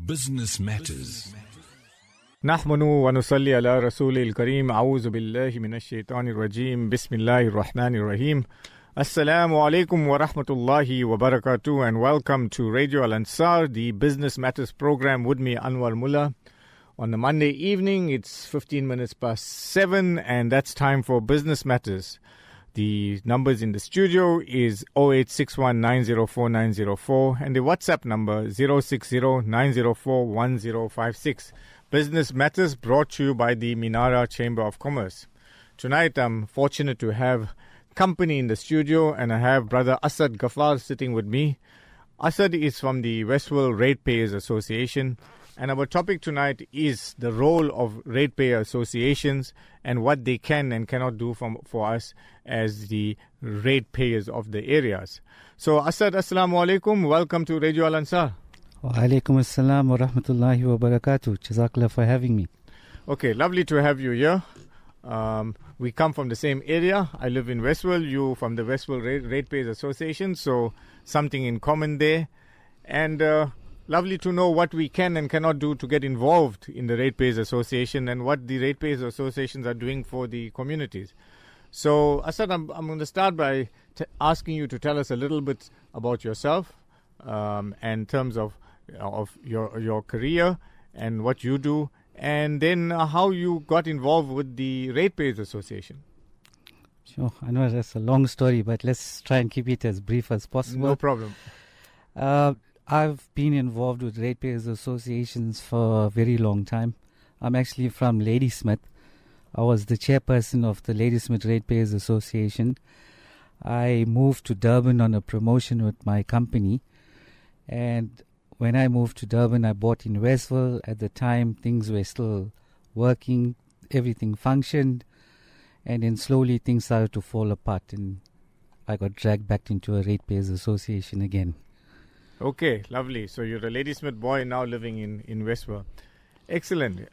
Business Matters. نحمد ونصلي على رسول الكريم أعوذ بالله من الشيطان الرجيم بسم الله الرحمن الرحيم Assalamu alaikum wa rahmatullahi wa barakatuh, and welcome to Radio Al Ansar, the Business Matters program with me, Anwar Moolla. On a Monday evening, it's 15 minutes past 7, and that's time for Business Matters. The numbers in the studio is 0861904904 and the WhatsApp number 06090411056. Business Matters brought to you by the Minara Chamber of Commerce. Tonight, I'm fortunate to have company in the studio, and I have Brother Asad Gaffar sitting with me. Asad is from the Westworld Ratepayers Association, and our topic tonight is the role of ratepayer associations and what they can and cannot do for us as the ratepayers of the areas. So, Asad, Assalamu alaikum. Welcome to Radio Al Ansar. Wa alaikum assalam wa rahmatullahi wa barakatuh. Jazakallah for having me. Okay, lovely to have you here. We come from the same area. I live in Westworld, you from the Westworld Ratepayers Association, so something in common there. And lovely to know what we can and cannot do to get involved in the Ratepayers Association and what the Ratepayers Associations are doing for the communities. So, Asad, I'm going to start by asking you to tell us a little bit about yourself and in terms of your career and what you do, and then how you got involved with the Ratepayers Association. Sure, I know that's a long story, but let's try and keep it as brief as possible. No problem. I've been involved with Ratepayers Associations for a very long time. I'm actually from Ladysmith. I was the chairperson of the Ladysmith Ratepayers Association. I moved to Durban on a promotion with my company, and when I moved to Durban, I bought in Westville. At the time, things were still working, everything functioned, and then slowly things started to fall apart, and I got dragged back into a Ratepayers Association again. Okay, lovely. So you're a Ladysmith boy now living in Westworld. Excellent.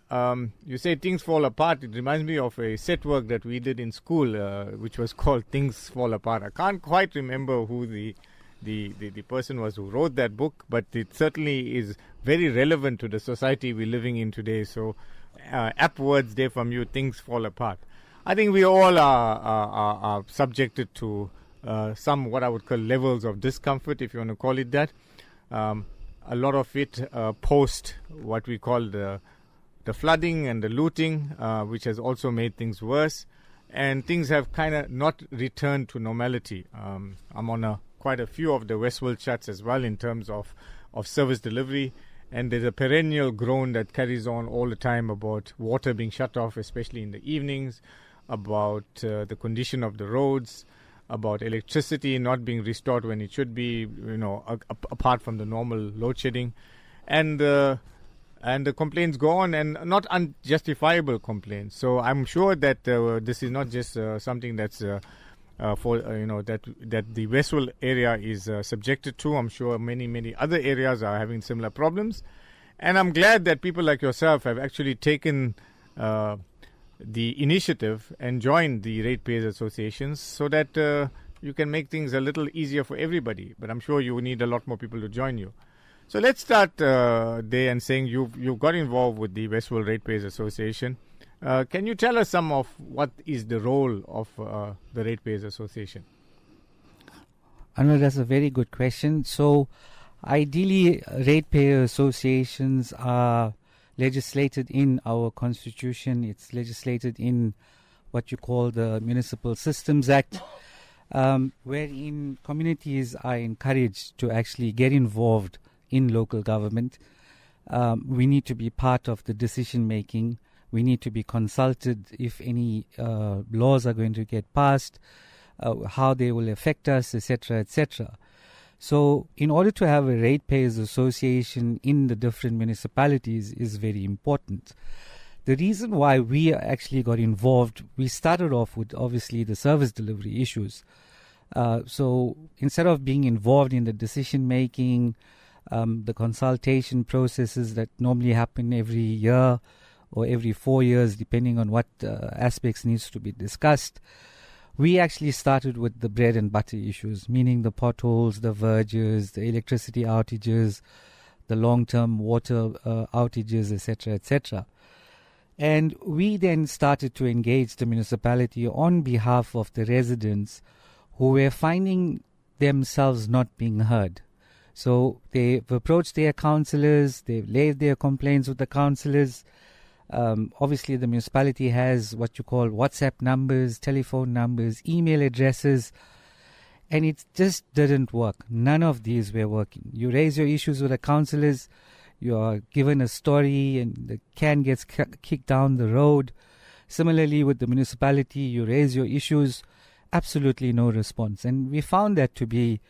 You say things fall apart. It reminds me of a set work that we did in school, which was called Things Fall Apart. I can't quite remember who the person was who wrote that book, but it certainly is very relevant to the society we're living in today. So, apt words there from you, things fall apart. I think we all are subjected to some what I would call levels of discomfort, if you want to call it that. A lot of it post what we call the flooding and the looting, which has also made things worse. And things have kind of not returned to normality. I'm on quite a few of the Westworld chats as well in terms of service delivery, and there's a perennial groan that carries on all the time about water being shut off, especially in the evenings, about the condition of the roads, about electricity not being restored when it should be, apart from the normal load shedding, and the complaints go on, and not unjustifiable complaints. So I'm sure that this is not just something that's that the Westworld area is subjected to. I'm sure many other areas are having similar problems, and I'm glad that people like yourself have actually taken the initiative and joined the Ratepayers Associations so that you can make things a little easier for everybody. But I'm sure you need a lot more people to join you. So let's start there and saying you got involved with the Westworld Ratepayers Association. Can you tell us some of what is the role of the Ratepayers Association? I know that's a very good question. So, ideally, ratepayer associations are legislated in our constitution. It's legislated in what you call the Municipal Systems Act, wherein communities are encouraged to actually get involved in local government. We need to be part of the decision making. We need to be consulted if any laws are going to get passed, how they will affect us, etc., etc. So, in order to have a ratepayers association in the different municipalities is very important. The reason why we actually got involved, we started off with obviously the service delivery issues. So, instead of being involved in the decision making, the consultation processes that normally happen every year or every 4 years, depending on what aspects needs to be discussed, we actually started with the bread and butter issues, meaning the potholes, the verges, the electricity outages, the long-term water outages, etc., etc. And we then started to engage the municipality on behalf of the residents who were finding themselves not being heard. So they've approached their councillors, they've laid their complaints with the councillors. Obviously, the municipality has what you call WhatsApp numbers, telephone numbers, email addresses, and it just didn't work. None of these were working. You raise your issues with the councillors, you are given a story and the can gets kicked down the road. Similarly, with the municipality, you raise your issues, absolutely no response. And we found that to be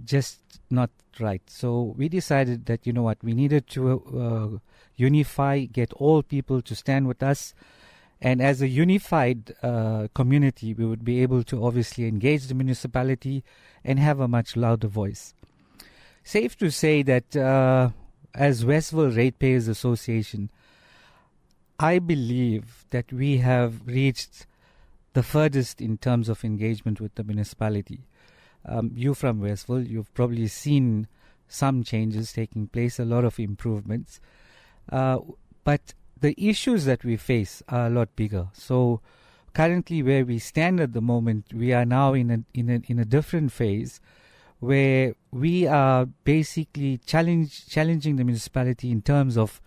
just not right. So we decided that, you know what, we needed to unify, get all people to stand with us. And as a unified community, we would be able to obviously engage the municipality and have a much louder voice. Safe to say that as Westville Ratepayers Association, I believe that we have reached the furthest in terms of engagement with the municipality. You from Westville, you've probably seen some changes taking place, a lot of improvements. But the issues that we face are a lot bigger. So currently where we stand at the moment, we are now in a different phase where we are basically challenging the municipality in terms of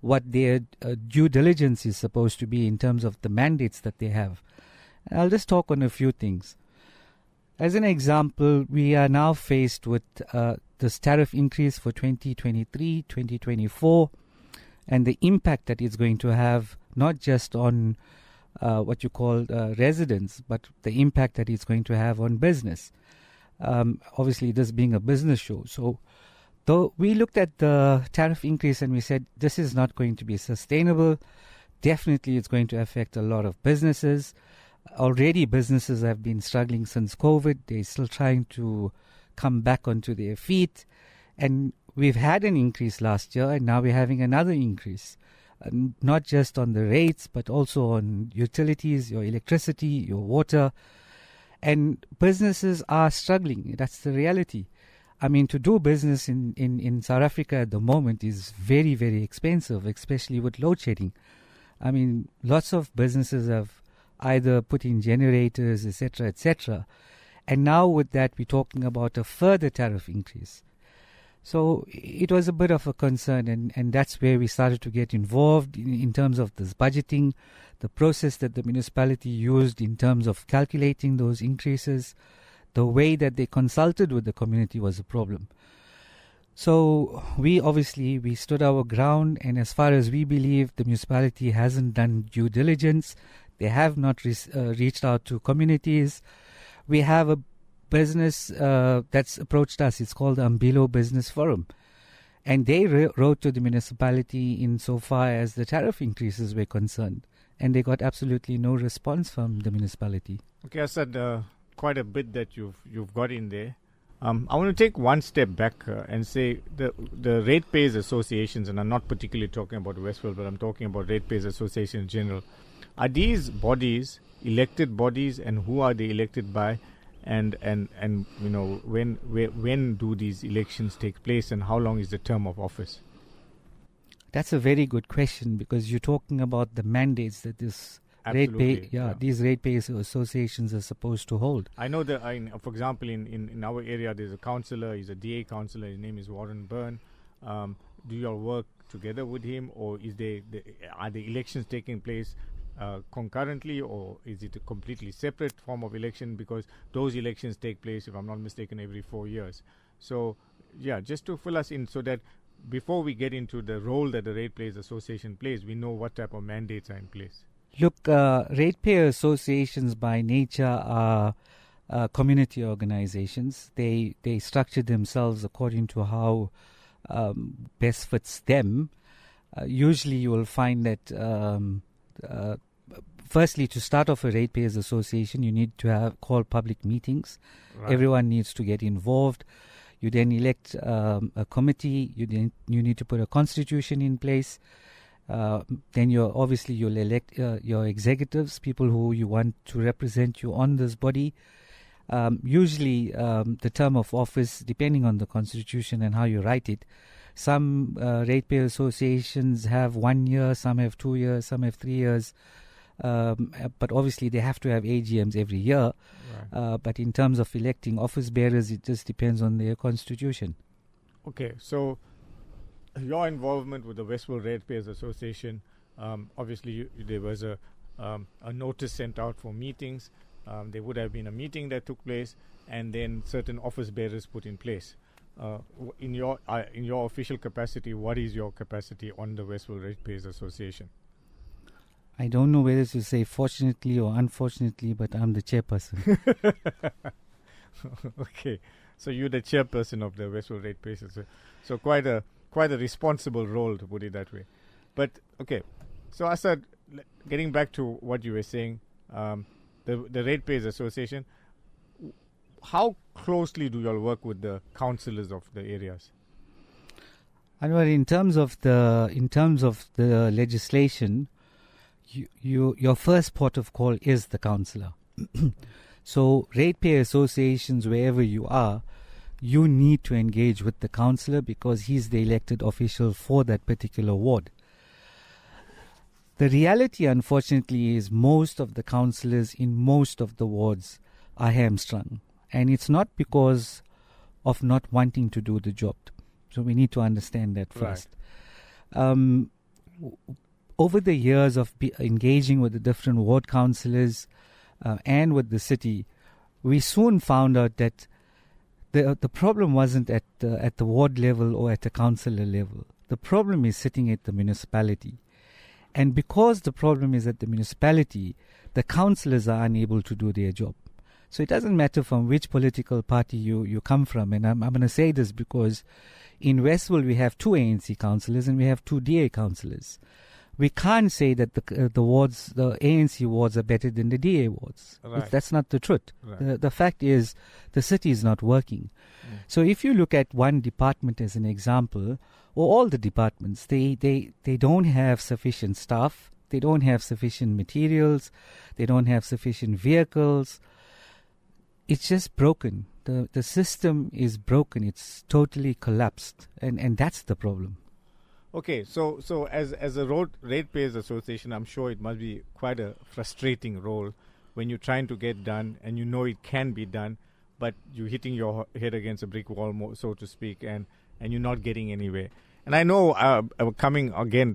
what their due diligence is supposed to be in terms of the mandates that they have. And I'll just talk on a few things. As an example, we are now faced with this tariff increase for 2023, 2024, and the impact that it's going to have not just on what you call residents, but the impact that it's going to have on business. Obviously, this being a business show. So, though we looked at the tariff increase and we said this is not going to be sustainable, definitely it's going to affect a lot of businesses. Already businesses have been struggling since COVID. They're still trying to come back onto their feet. And we've had an increase last year, and now we're having another increase. Not just on the rates, but also on utilities, your electricity, your water. And businesses are struggling. That's the reality. I mean, to do business in South Africa at the moment is very, very expensive, especially with load shedding. I mean, lots of businesses have either put in generators, etc., etc. And now with that, we're talking about a further tariff increase. So it was a bit of a concern, and that's where we started to get involved in terms of this budgeting, the process that the municipality used in terms of calculating those increases. The way that they consulted with the community was a problem. So we stood our ground, and as far as we believe, the municipality hasn't done due diligence. They have not reached out to communities. We have a business that's approached us. It's called the Umbilo Business Forum. And they wrote to the municipality insofar as the tariff increases were concerned. And they got absolutely no response from the municipality. Okay, Asad, quite a bit that you've got in there. I want to take one step back and say the ratepayers associations, and I'm not particularly talking about Westville, but I'm talking about ratepayers association in general. Are these bodies elected bodies, and who are they elected by? And you know, when do these elections take place, and how long is the term of office? That's a very good question, because you're talking about the mandates that these ratepayers associations are supposed to hold. I know that, for example, in our area, there's a councillor. He's a DA councillor. His name is Warren Byrne. Do you all work together with him, or are the elections taking place concurrently, or is it a completely separate form of election? Because those elections take place, if I'm not mistaken, every 4 years. So, yeah, just to fill us in so that before we get into the role that the Ratepayers Association plays, we know what type of mandates are in place. Look, ratepayer associations by nature are community organizations. They structure themselves according to how best fits them. Usually you will find that firstly, to start off a ratepayers association, you need to call public meetings. Right. Everyone needs to get involved. You then elect a committee. You need to put a constitution in place. Then you'll elect your executives, people who you want to represent you on this body. Usually the term of office, depending on the constitution and how you write it, Some ratepayer associations have 1 year, some have 2 years, some have 3 years. But obviously they have to have AGMs every year. Right. But in terms of electing office bearers, it just depends on their constitution. Okay, so your involvement with the Westfield Ratepayers Association, obviously there was a notice sent out for meetings. There would have been a meeting that took place, and then certain office bearers put in place. In your official capacity, what is your capacity on the Westfield Ratepayers Association? I don't know whether to say fortunately or unfortunately, but I'm the chairperson. Okay, so you're the chairperson of the Westfield Ratepayers Association. So quite a responsible role, to put it that way. But okay, so Asad, getting back to what you were saying, the Ratepayers Association, how closely do you all work with the councillors of the areas? Anwar, in terms of the legislation, your first port of call is the councillor. So ratepayer associations, wherever you are, you need to engage with the councillor because he's the elected official for that particular ward. The reality, unfortunately, is most of the councillors in most of the wards are hamstrung. And it's not because of not wanting to do the job. So we need to understand that first. Right. Over the years of engaging with the different ward councillors and with the city, we soon found out that the problem wasn't at the ward level or at the councillor level. The problem is sitting at the municipality. And because the problem is at the municipality, the councillors are unable to do their job. So it doesn't matter from which political party you come from. And I'm going to say this because in Westfield we have 2 ANC councillors and we have 2 DA councillors. We can't say that the ANC wards are better than the DA wards. Right. That's not the truth. Right. The fact is the city is not working. So if you look at one department as an example, or all the departments, they don't have sufficient staff, they don't have sufficient materials, they don't have sufficient vehicles. It's just broken. The system is broken. It's totally collapsed. And that's the problem. Okay, so as a ratepayers association, I'm sure it must be quite a frustrating role when you're trying to get done and you know it can be done, but you're hitting your head against a brick wall, so to speak, and you're not getting anywhere. And I know,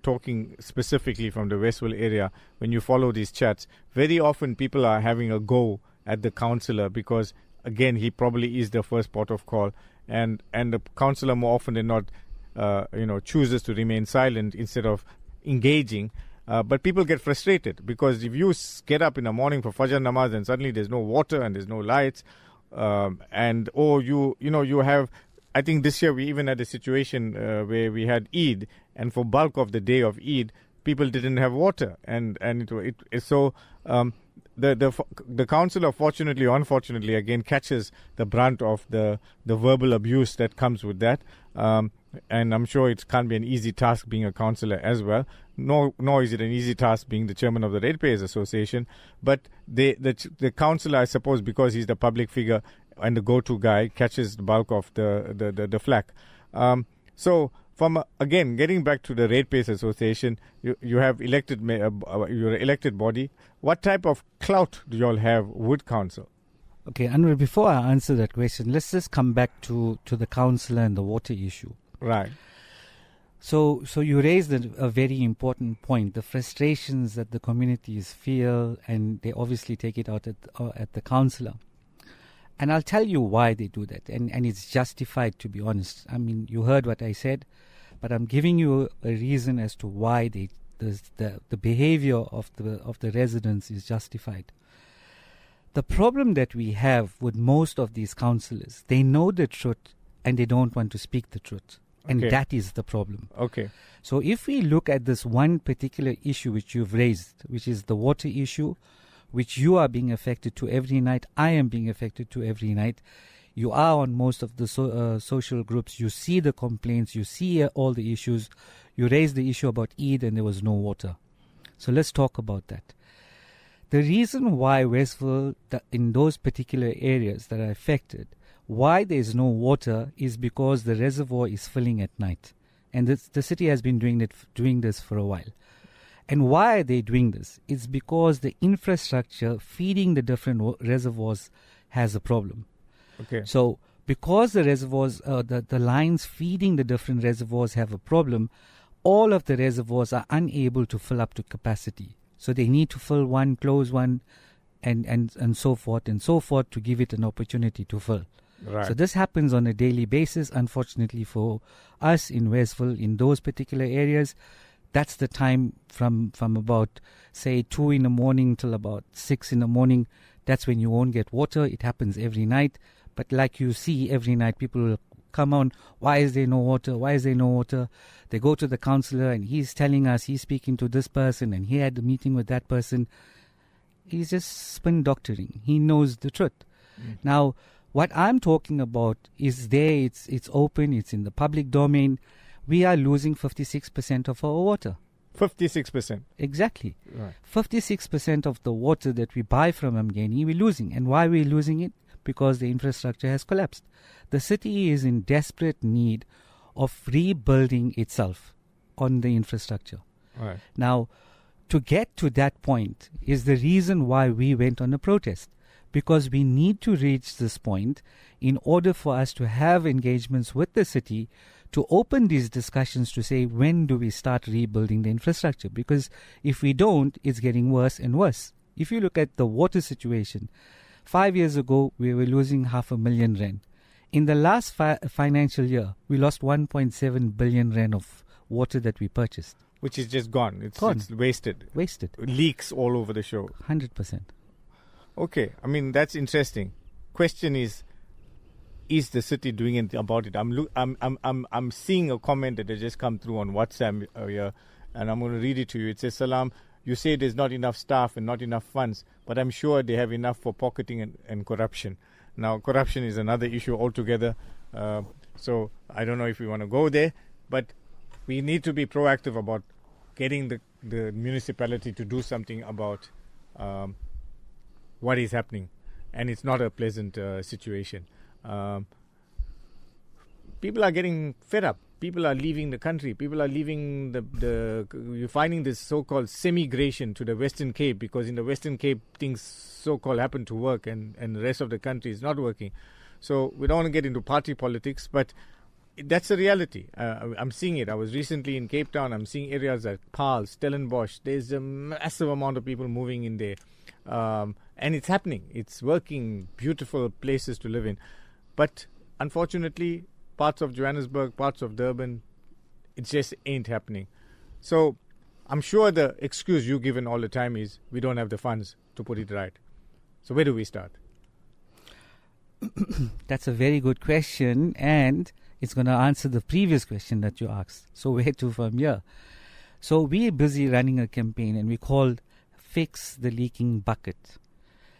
talking specifically from the Westfield area, when you follow these chats, very often people are having a go at the councillor because, again, he probably is the first port of call, and the councillor more often than not chooses to remain silent instead of engaging. But people get frustrated because if you get up in the morning for Fajr Namaz and suddenly there's no water and there's no lights, you have, I think this year we even had a situation where we had Eid, and for bulk of the day of Eid, people didn't have water, the councillor, fortunately or unfortunately, again catches the brunt of the verbal abuse that comes with that. And I'm sure it can't be an easy task being a councillor as well. Nor is it an easy task being the chairman of the Ratepayers Association. But the councillor, I suppose, because he's the public figure and the go-to guy, catches the bulk of the flack. So, again, getting back to the Ratepayers Association, you have elected your elected body. What type of clout do you all have with council? Okay, Anwar, before I answer that question, let's just come back to the councillor and the water issue. Right. So you raised a very important point, the frustrations that the communities feel, and they obviously take it out at the councillor. And I'll tell you why they do that, and it's justified, to be honest. I mean, you heard what I said, but I'm giving you a reason as to why the behavior of the residents is justified. The problem that we have with most of these councillors, they know the truth and they don't want to speak the truth. And that is the problem. Okay. So if we look at this one particular issue which you've raised, which is the water issue, which you are being affected to every night, I am being affected to every night. You are on most of the social groups. You see the complaints. You see all the issues. You raised the issue about Eid and there was no water. So let's talk about that. The reason why Westfield, in those particular areas that are affected, why there is no water is because the reservoir is filling at night. And the city has been doing this for a while. And why are they doing this? It's because the infrastructure feeding the different reservoirs has a problem. Okay. So because the reservoirs, the lines feeding the different reservoirs have a problem, all of the reservoirs are unable to fill up to capacity. So they need to fill one, close one, and so forth and so forth to give it an opportunity to fill. Right. So this happens on a daily basis. Unfortunately for us in Westville, in those particular areas, that's the time from about, say, 2 in the morning till about 6 in the morning. That's when you won't get water. It happens every night. But like you see, every night people will come on, why is there no water? Why is there no water? They go to the councillor and he's telling us he's speaking to this person and he had a meeting with that person. He's just spin doctoring. He knows the truth. Now, what I'm talking about is there, it's open, it's in the public domain. We are losing 56% of our water. 56%. Exactly. Right. 56% of the water that we buy from Amgheni, we're losing. And why are we losing it? Because the infrastructure has collapsed. The city is in desperate need of rebuilding itself on the infrastructure. Right. Now, to get to that point is the reason why we went on a protest. Because we need to reach this point in order for us to have engagements with the city to open these discussions to say, when do we start rebuilding the infrastructure? Because if we don't, it's getting worse and worse. If you look at the water situation, 5 years ago, we were losing 500,000 rand. In the last financial year, we lost 1.7 billion rand of water that we purchased. Which is just gone. It's wasted. Wasted. Leaks all over the show. 100%. Okay. I mean, that's interesting. Question is the city doing anything about it? I'm seeing a comment that has just come through on WhatsApp here, and I'm going to read it to you. It says, Salam, you say there's not enough staff and not enough funds, but I'm sure they have enough for pocketing and corruption. Now, corruption is another issue altogether. So I don't know if we want to go there, but we need to be proactive about getting the municipality to do something about what is happening. And it's not a pleasant situation. People are getting fed up. People are leaving the country. People are leaving you're finding this so-called semigration to the Western Cape, because in the Western Cape things so-called happen to work and the rest of the country is not working. So we don't want to get into party politics, but that's the reality. I'm seeing it. I was recently in Cape Town. I'm seeing areas like Paarl, Stellenbosch. There's a massive amount of people moving in there. And it's happening. It's working. Beautiful places to live in. But unfortunately, parts of Johannesburg, parts of Durban, it just ain't happening. So I'm sure the excuse you given all the time is we don't have the funds to put it right. So where do we start? That's a very good question, and it's going to answer the previous question that you asked. So where to from here? So we're busy running a campaign, and we called Fix the Leaking Bucket.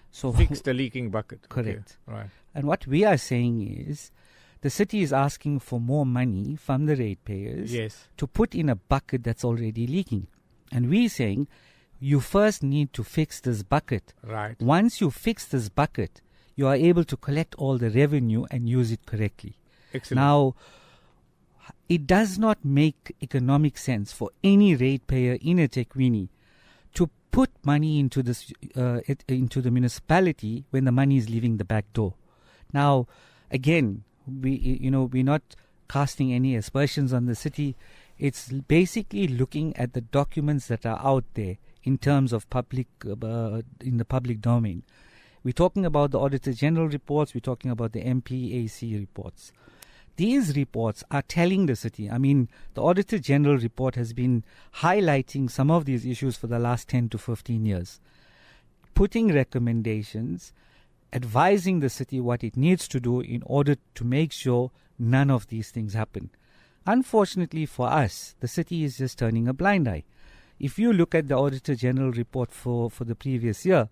So Fix the Leaking Bucket. Correct. Okay. Right. And what we are saying is the city is asking for more money from the ratepayers to put in a bucket that's already leaking. And we're saying you first need to fix this bucket. Right. Once you fix this bucket, you are able to collect all the revenue and use it correctly. Excellent. Now, it does not make economic sense for any ratepayer in eThekwini to put money into this into the municipality when the money is leaving the back door. Now, again, we're not casting any aspersions on the city. It's basically looking at the documents that are out there in terms of public in the public domain. We're talking about the Auditor General reports. We're talking about the MPAC reports. These reports are telling the city. I mean, the Auditor General report has been highlighting some of these issues for the last 10 to 15 years, putting recommendations, advising the city what it needs to do in order to make sure none of these things happen. Unfortunately for us, the city is just turning a blind eye. If you look at the Auditor General report for the previous year,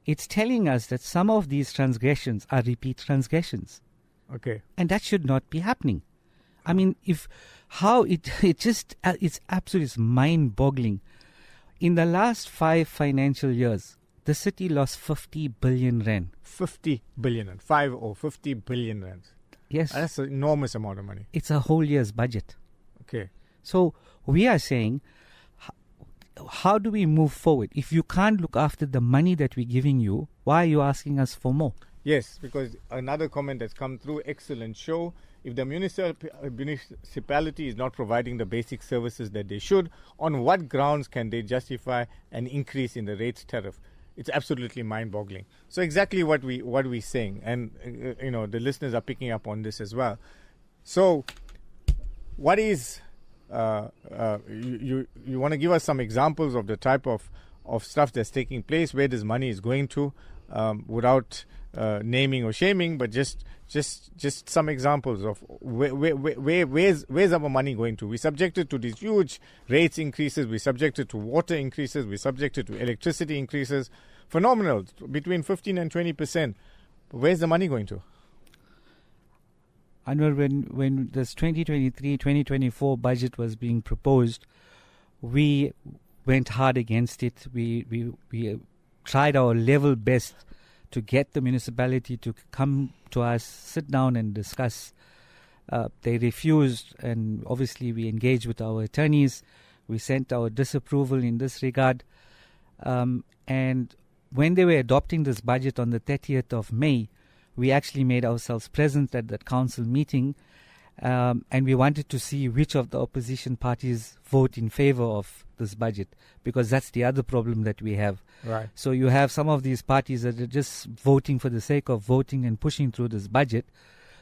it's telling us that some of these transgressions are repeat transgressions. Okay. And that should not be happening. I mean, it's absolutely mind-boggling. In the last 5 financial years, the city lost 50 billion rand. 50 billion rand. 50 billion rand. Yes. That's an enormous amount of money. It's a whole year's budget. Okay. So we are saying, how do we move forward? If you can't look after the money that we're giving you, why are you asking us for more? Yes, because another comment that's come through, excellent show. If the municipality is not providing the basic services that they should, on what grounds can they justify an increase in the rates tariff? It's absolutely mind-boggling. So exactly what we're saying, and the listeners are picking up on this as well. So, what is you want to give us some examples of the type of stuff that's taking place, where this money is going to, without naming or shaming, but just some examples of where's our money going to? We're subjected to these huge rates increases, we're subjected to water increases, we're subjected to electricity increases, phenomenal, between 15 and 20%. Where's the money going to? Anwar, when this 2023-2024 budget was being proposed, we went hard against it. We tried our level best to get the municipality to come to us, sit down and discuss. They refused, and obviously we engaged with our attorneys. We sent our disapproval in this regard. And when they were adopting this budget on the 30th of May, we actually made ourselves present at that council meeting, and we wanted to see which of the opposition parties vote in favor of this budget, because that's the other problem that we have. Right. So you have some of these parties that are just voting for the sake of voting and pushing through this budget.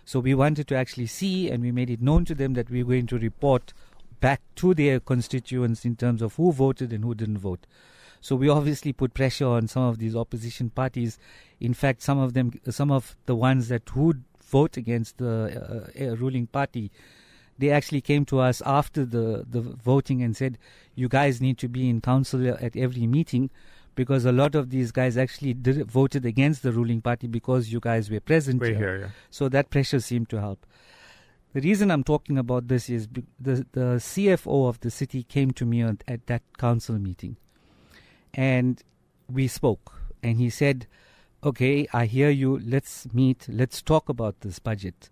So we wanted to actually see, and we made it known to them that we're going to report back to their constituents in terms of who voted and who didn't vote. So we obviously put pressure on some of these opposition parties. In fact, some of the ones that would vote against the ruling party, they actually came to us after the voting and said, you guys need to be in council at every meeting, because a lot of these guys actually voted against the ruling party because you guys were present here. Yeah. So that pressure seemed to help. The reason I'm talking about this is the CFO of the city came to me at that council meeting. And we spoke, and he said, okay, I hear you, let's meet, let's talk about this budget.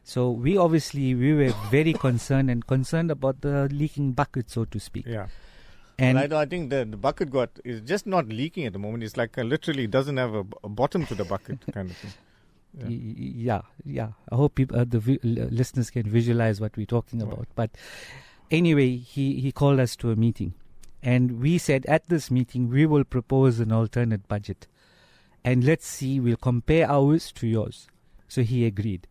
So we were very concerned about the leaking bucket, so to speak. Yeah. And I think the bucket is just not leaking at the moment. It's like literally doesn't have a bottom to the bucket kind of thing. Yeah. I hope listeners can visualize what we're talking about. But anyway, he called us to a meeting. And we said at this meeting, we will propose an alternate budget. And let's see, we'll compare ours to yours. So he agreed.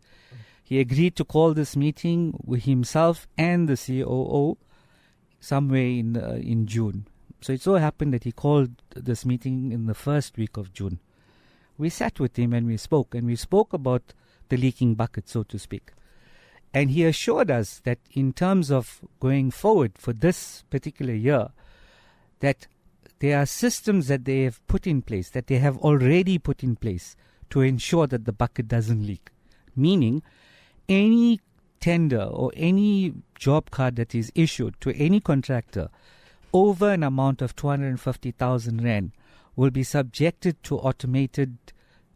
He agreed to call this meeting with himself and the COO somewhere in June. So it so happened that he called this meeting in the first week of June. We sat with him and we spoke about the leaking bucket, so to speak. And he assured us that in terms of going forward for this particular year, that there are systems that they have put in place, that they have already put in place to ensure that the bucket doesn't leak. Meaning, any tender or any job card that is issued to any contractor over an amount of 250,000 Rand will be subjected to automated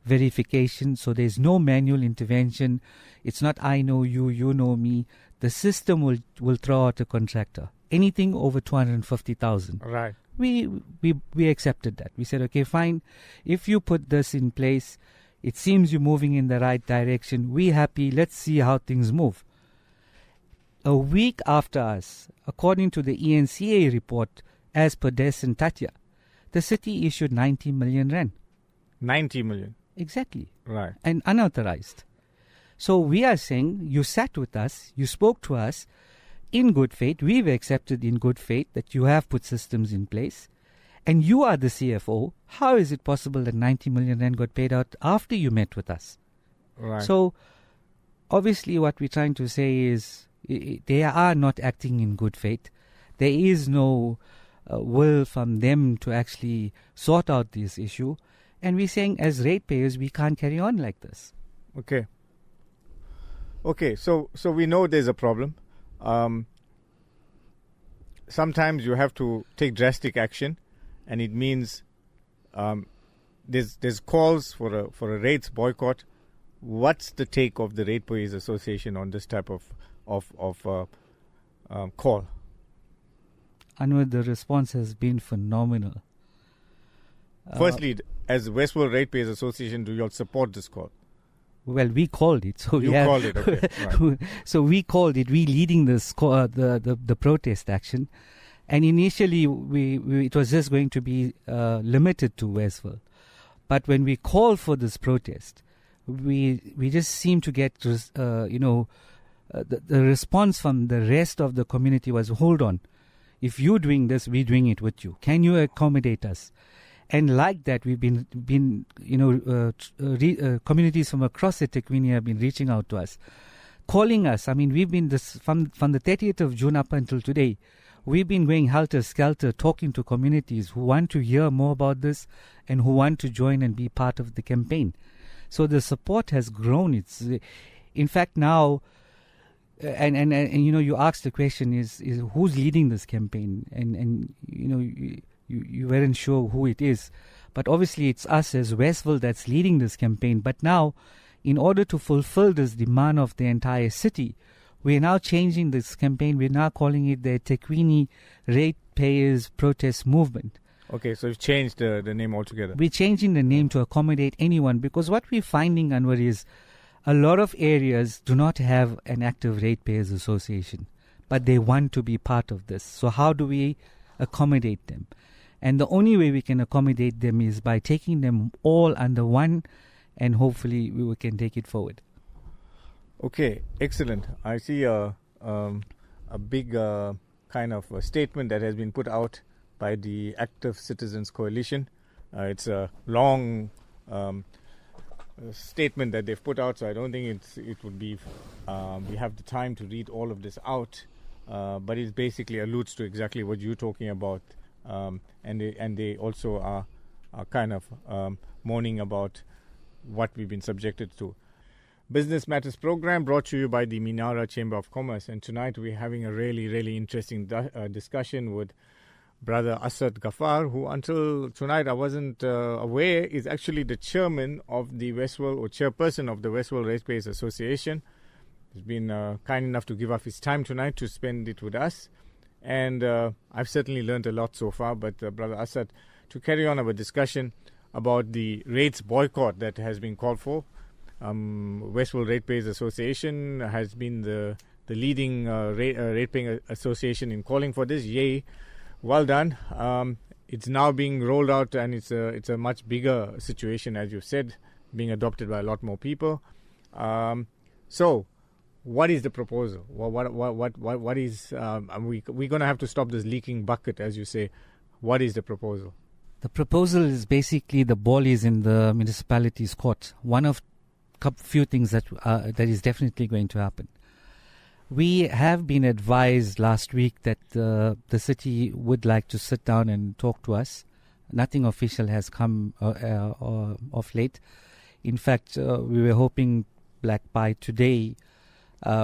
verification. So there's no manual intervention. It's not I know you, you know me. The system will throw out a contractor. Anything over 250,000. Right. We accepted that. We said, okay, fine. If you put this in place, it seems you're moving in the right direction. We're happy. Let's see how things move. A week after us, according to the ENCA report, as per Des and Tatya, the city issued 90 million Rand. 90 million. Exactly. Right. And unauthorized. So we are saying, you sat with us, you spoke to us, in good faith, we've accepted in good faith that you have put systems in place, and you are the CFO. How is it possible that 90 million Rand got paid out after you met with us? Right. So, obviously what we're trying to say is they are not acting in good faith. There is no will from them to actually sort out this issue, and we're saying as ratepayers, we can't carry on like this. Okay, so we know there's a problem. Sometimes you have to take drastic action, and it means there's calls for a rates boycott. What's the take of the Ratepayers Association on this type of call? Anwar, the response has been phenomenal. Firstly, as Westworld Ratepayers Association, do you all support this call? Well, we called it. So you called it, okay. Right. So we called it. We leading the protest action, and initially it was just going to be limited to Westville, but when we called for this protest, we just seem to get the response from the rest of the community was, hold on, if you're doing this, we're doing it with you. Can you accommodate us? And like that, we've been communities from across the Tekwini have been reaching out to us, calling us. I mean, we've been from the 30th of June up until today, we've been going helter-skelter, talking to communities who want to hear more about this and who want to join and be part of the campaign. So the support has grown. It's, in fact, now, and you asked the question is who's leading this campaign, and you weren't sure who it is, but obviously it's us as Westville that's leading this campaign. But now, in order to fulfill this demand of the entire city, we're now changing this campaign. We're now calling it the Tekwini Ratepayers Protest Movement. Okay, so you've changed the name altogether. We're changing the name to accommodate anyone, because what we're finding, Anwar, is a lot of areas do not have an active ratepayers association, but they want to be part of this. So how do we accommodate them? And the only way we can accommodate them is by taking them all under one, and hopefully we can take it forward. Okay, excellent. I see a big kind of a statement that has been put out by the Active Citizens Coalition. It's a long statement that they've put out, so I don't think it would be we have the time to read all of this out, but it basically alludes to exactly what you're talking about, and they also are kind of mourning about what we've been subjected to. Business Matters program brought to you by the Minara Chamber of Commerce, and tonight we're having a really, really interesting discussion with Brother Asad Gaffar, who until tonight I wasn't aware is actually the chairman of the Westworld, or chairperson of the Westworld Ratepayers Association. He's been kind enough to give up his time tonight to spend it with us, and I've certainly learned a lot so far. But Brother Asad, to carry on our discussion about the rates boycott that has been called for, Westworld Ratepayers Association has been the leading ratepaying association in calling for this. Yay, well done. It's now being rolled out, and it's a much bigger situation, as you said, being adopted by a lot more people. So, what is the proposal? What is? We're going to have to stop this leaking bucket, as you say. What is the proposal? The proposal is basically the ball is in the municipality's court. One of few things that is definitely going to happen. We have been advised last week that the city would like to sit down and talk to us. Nothing official has come of late. In fact, we were hoping by today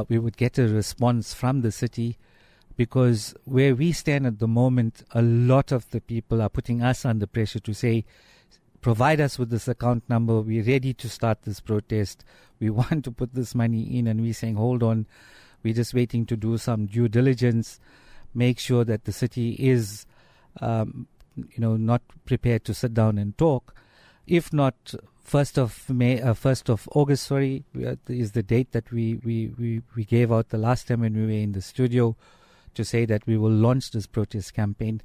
we would get a response from the city, because where we stand at the moment, a lot of the people are putting us under pressure to say, provide us with this account number, we're ready to start this protest, we want to put this money in, and we're saying, hold on, we're just waiting to do some due diligence, make sure that the city is not prepared to sit down and talk. If not, 1st of August, is the date that we gave out the last time when we were in the studio, to say that we will launch this protest campaign.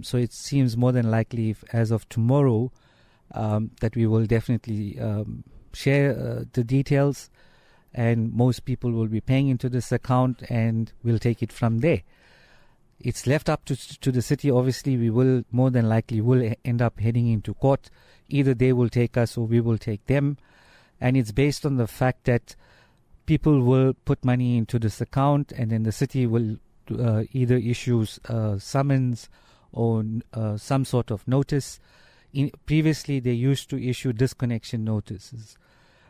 So it seems more than likely, as of tomorrow, that we will definitely share the details, and most people will be paying into this account, and we'll take it from there. It's left up to the city. Obviously, we will more than likely will end up heading into court. Either they will take us or we will take them, and it's based on the fact that people will put money into this account, and then the city will either issue summons or some sort of notice. Previously, they used to issue disconnection notices.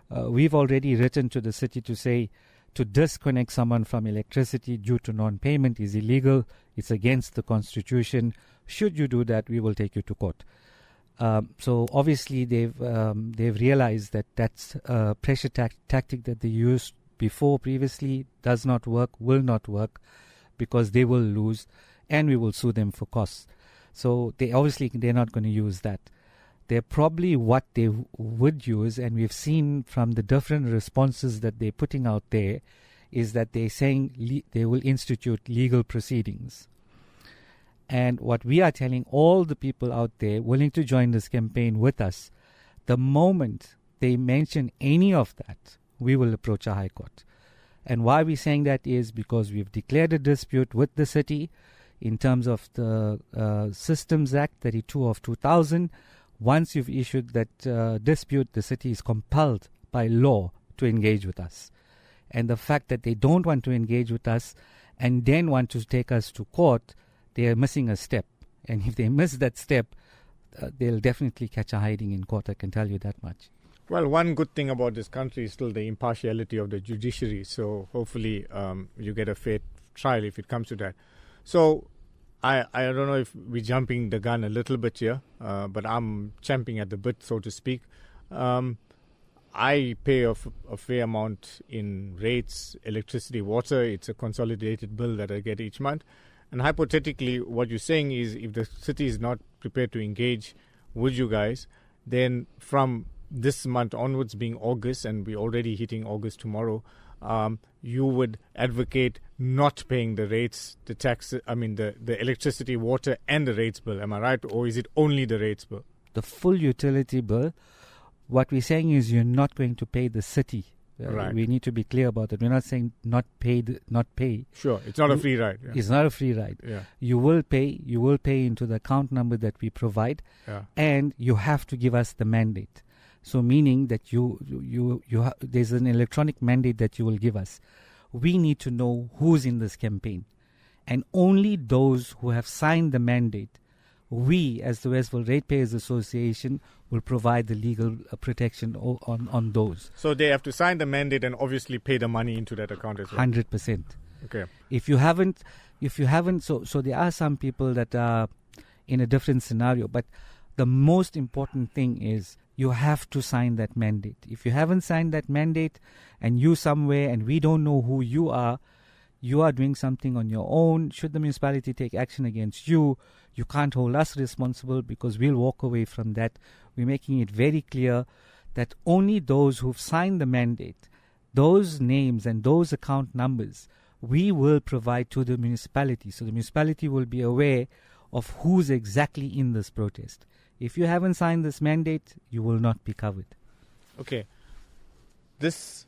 We've already written to the city to say to disconnect someone from electricity due to non-payment is illegal. It's against the constitution. Should you do that, we will take you to court. So obviously, they've realized that that's a pressure tactic that they used previously does not work, will not work, because they will lose. and we will sue them for costs. So they're not going to use that. They're probably what they would use, and we've seen from the different responses that they're putting out there, is that they're saying they will institute legal proceedings. And what we are telling all the people out there willing to join this campaign with us, the moment they mention any of that, we will approach a high court. And why we're saying that is because we've declared a dispute with the city in terms of the Systems Act 32 of 2000. Once you've issued that dispute, the city is compelled by law to engage with us. And the fact that they don't want to engage with us and then want to take us to court, they are missing a step. And if they miss that step, they'll definitely catch a hiding in court, I can tell you that much. Well, one good thing about this country is still the impartiality of the judiciary. So hopefully you get a fair trial if it comes to that. So I don't know if we're jumping the gun a little bit here, but I'm champing at the bit, so to speak. I pay a fair amount in rates, electricity, water. It's a consolidated bill that I get each month. And hypothetically, what you're saying is if the city is not prepared to engage with you guys, then from this month onwards, being August, and we're already hitting August tomorrow, you would advocate not paying the rates, the tax, the electricity, water, and the rates bill. Am I right? Or is it only the rates bill? The full utility bill. What we're saying is you're not going to pay the city. Right. We need to be clear about it. We're not saying not pay. Sure, it's not a free ride. Yeah. It's not a free ride. Yeah. You will pay into the account number that we provide, and you have to give us the mandate. So meaning that there's an electronic mandate that you will give us. We need to know who's in this campaign, and only those who have signed the mandate, we as the Westville Ratepayers Association will provide the legal protection on those. So they have to sign the mandate and obviously pay the money into that account as well. 100%. Okay. If you haven't, so there are some people that are in a different scenario, but the most important thing is you have to sign that mandate. If you haven't signed that mandate and you somewhere and we don't know who you are doing something on your own. Should the municipality take action against you, you can't hold us responsible because we'll walk away from that. We're making it very clear that only those who've signed the mandate, those names and those account numbers, we will provide to the municipality. So the municipality will be aware of who's exactly in this protest. If you haven't signed this mandate, you will not be covered. Okay. This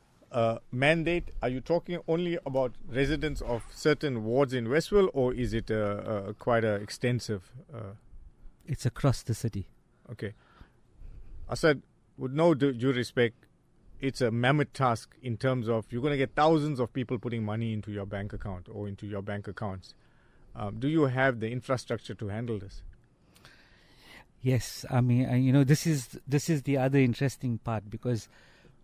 mandate, are you talking only about residents of certain wards in Westville, or is it quite extensive? It's across the city. Okay. Asad, with no due respect, it's a mammoth task in terms of you're going to get thousands of people putting money into your bank account or into your bank accounts. Do you have the infrastructure to handle this? Yes, I mean, this is the other interesting part, because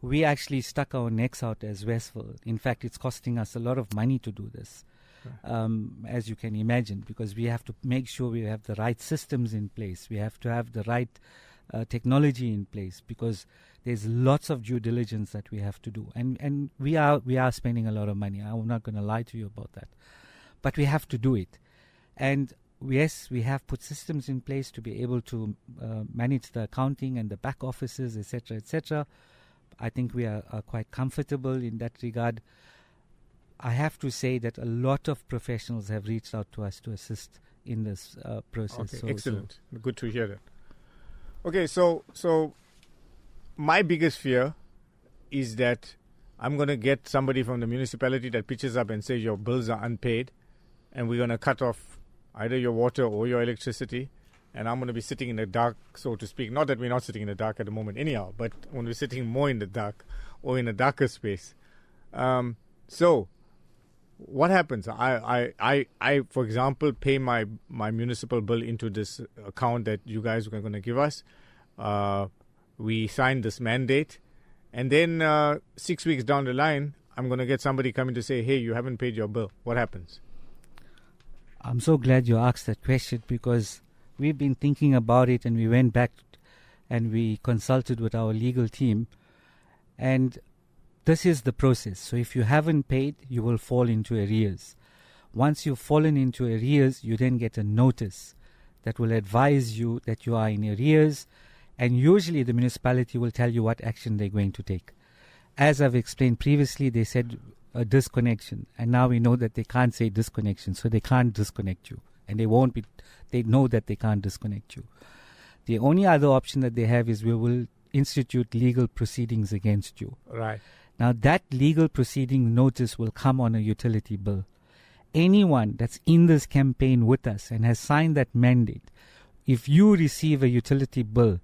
we actually stuck our necks out as Westville. In fact, it's costing us a lot of money to do this, as you can imagine, because we have to make sure we have the right systems in place. We have to have the right technology in place, because there's lots of due diligence that we have to do. And we are spending a lot of money. I'm not going to lie to you about that. But we have to do it. And yes, we have put systems in place to be able to manage the accounting and the back offices, etc., etc. I think we are quite comfortable in that regard. I have to say that a lot of professionals have reached out to us to assist in this process. Okay, excellent. Good to hear that. Okay, so my biggest fear is that I'm going to get somebody from the municipality that pitches up and says your bills are unpaid, and we're going to cut off either your water or your electricity, and I'm going to be sitting in the dark, so to speak. Not that we're not sitting in the dark at the moment anyhow, but when we're sitting more in the dark or in a darker space. So what happens? I for example, pay my municipal bill into this account that you guys are going to give us. We sign this mandate, and then 6 weeks down the line, I'm going to get somebody coming to say, hey, you haven't paid your bill. What happens? I'm so glad you asked that question, because we've been thinking about it, and we went back and we consulted with our legal team, and this is the process. So if you haven't paid, you will fall into arrears. Once you've fallen into arrears, you then get a notice that will advise you that you are in arrears, and usually the municipality will tell you what action they're going to take. As I've explained previously, they said a disconnection, and now we know that they can't say disconnection, so they can't disconnect you, and they know that they can't disconnect you. The only other option that they have is we will institute legal proceedings against you. Right. Now that legal proceeding notice will come on a utility bill. Anyone that's in this campaign with us and has signed that mandate, if you receive a utility bill,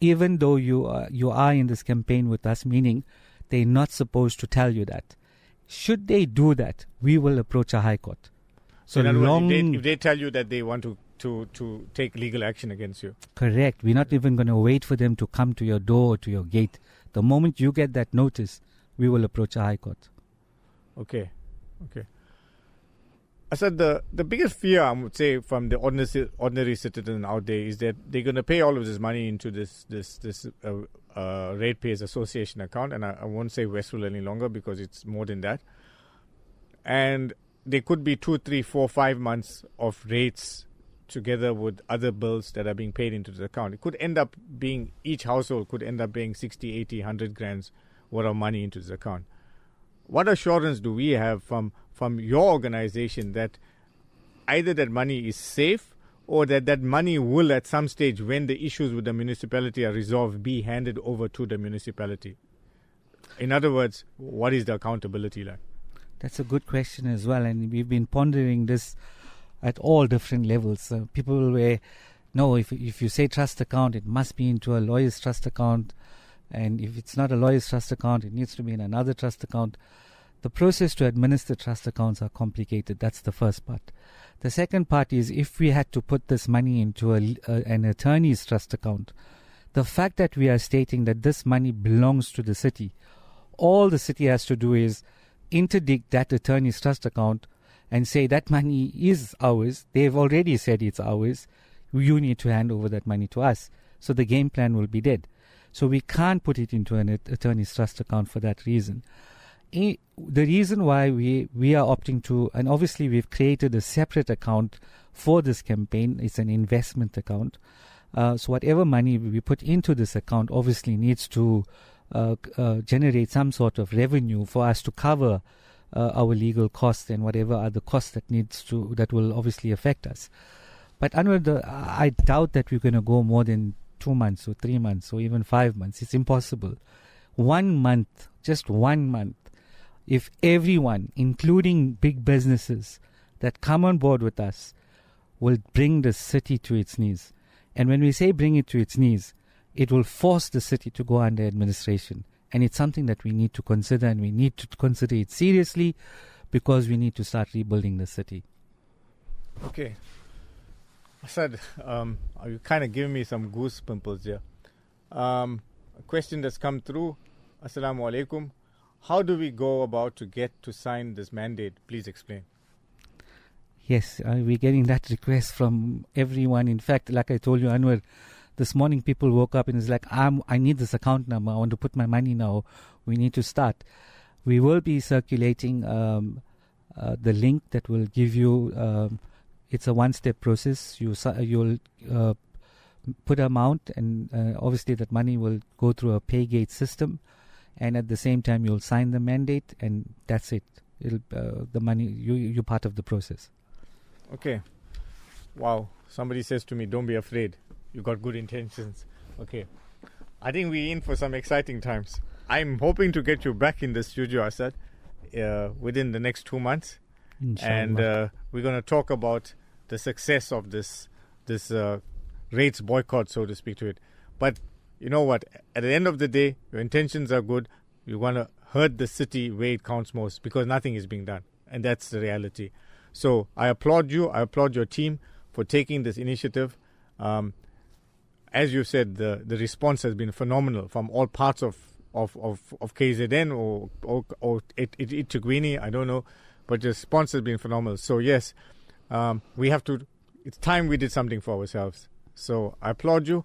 even though you are in this campaign with us, meaning they're not supposed to tell you that, should they do that, we will approach a high court. So in other words, if they tell you that they want to take legal action against you. Correct. We're not even going to wait for them to come to your door or to your gate. The moment you get that notice, we will approach a high court. Okay. Asad, the biggest fear, I would say, from the ordinary citizen out there is that they're going to pay all of this money into this Ratepayers Association account, and I won't say Westfield any longer because it's more than that. And there could be 2, 3, 4, 5 months of rates together with other bills that are being paid into the account. It could end up being, each household could end up paying 60, 80, 100 grand's worth of money into this account. What assurance do we have from your organization that either that money is safe or that money will at some stage, when the issues with the municipality are resolved, be handed over to the municipality? In other words, what is the accountability like? That's a good question as well, and we've been pondering this at all different levels. People will say, no, if you say trust account, it must be into a lawyer's trust account, and if it's not a lawyer's trust account, it needs to be in another trust account. The process to administer trust accounts are complicated. That's the first part. The second part is, if we had to put this money into an attorney's trust account, the fact that we are stating that this money belongs to the city, all the city has to do is interdict that attorney's trust account and say that money is ours. They've already said it's ours. You need to hand over that money to us. So the game plan will be dead. So we can't put it into an attorney's trust account for that reason. The reason why we are opting to, and obviously we've created a separate account for this campaign, it's an investment account. So whatever money we put into this account obviously needs to generate some sort of revenue for us to cover our legal costs and whatever other costs that will obviously affect us. But Anwar, I doubt that we're going to go more than 2 months or 3 months or even 5 months. It's impossible. 1 month, just 1 month, if everyone, including big businesses that come on board with us, will bring the city to its knees. And when we say bring it to its knees, it will force the city to go under administration. And it's something that we need to consider, and we need to consider it seriously, because we need to start rebuilding the city. Okay. Asad, you kind of giving me some goose pimples here. A question that's come through. Assalamu alaikum. How do we go about to get to sign this mandate? Please explain. Yes, we're getting that request from everyone. In fact, like I told you, Anwar, this morning people woke up and it's like, I need this account number. I want to put my money now. We need to start. We will be circulating the link that will give you, it's a one-step process. You'll put amount, and obviously that money will go through a pay-gate system. And at the same time, you'll sign the mandate, and that's it. The money, you're part of the process. Okay. Wow. Somebody says to me, don't be afraid. You got good intentions. Okay. I think we're in for some exciting times. I'm hoping to get you back in the studio, Asad, within the next 2 months. Inshallah. And we're going to talk about the success of this rates boycott, so to speak, to it. But you know what? At the end of the day, your intentions are good. You want to hurt the city where it counts most, because nothing is being done. And that's the reality. So I applaud you. I applaud your team for taking this initiative. As you said, the response has been phenomenal from all parts of KZN or Itugwini, I don't know. But the response has been phenomenal. So yes, it's time we did something for ourselves. So I applaud you.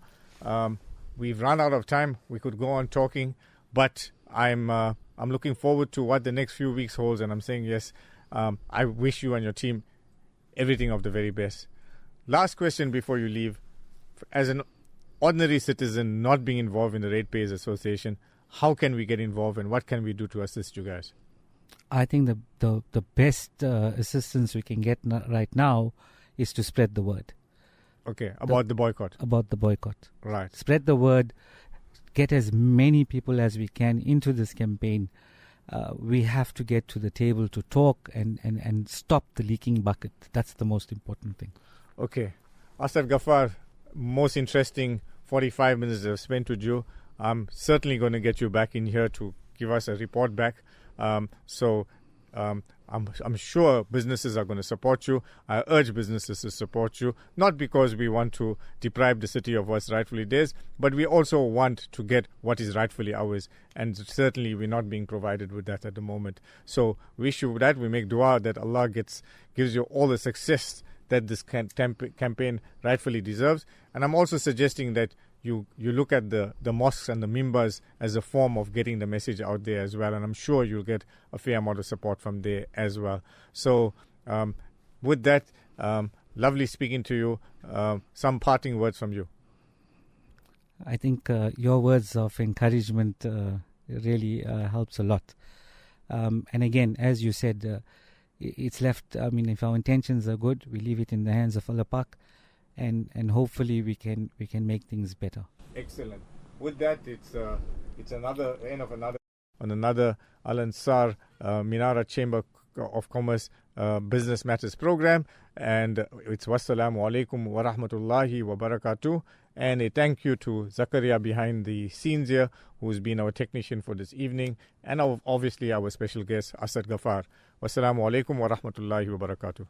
We've run out of time. We could go on talking, but I'm looking forward to what the next few weeks holds. And I'm saying yes, I wish you and your team everything of the very best. Last question before you leave. As an ordinary citizen not being involved in the Ratepayers Association, how can we get involved and what can we do to assist you guys? I think the best assistance we can get right now is to spread the word. Okay, about the boycott. About the boycott. Right. Spread the word. Get as many people as we can into this campaign. We have to get to the table to talk and stop the leaking bucket. That's the most important thing. Okay. Asad, Gaffar, most interesting 45 minutes I've spent with you. I'm certainly going to get you back in here to give us a report back. I'm sure businesses are going to support you. I urge businesses to support you, not because we want to deprive the city of what's rightfully theirs, but we also want to get what is rightfully ours. And certainly we're not being provided with that at the moment. So wish you that. We make dua that Allah gives you all the success that this campaign rightfully deserves. And I'm also suggesting that you look at the mosques and the mimbars as a form of getting the message out there as well. And I'm sure you'll get a fair amount of support from there as well. So with that, lovely speaking to you. Some parting words from you. I think your words of encouragement really helps a lot. And again, as you said, it's left, I mean, if our intentions are good, we leave it in the hands of Allah Pak. And hopefully we can make things better. Excellent. With that, it's another end of another Al Ansar Minara Chamber of Commerce Business Matters program, and it's wassalamu alaikum wa rahmatullahi wa barakatuh. And a thank you to Zakaria behind the scenes here, who's been our technician for this evening, and obviously our special guest Asad Gaffar. Wassalamu alaikum wa rahmatullahi wa barakatuh.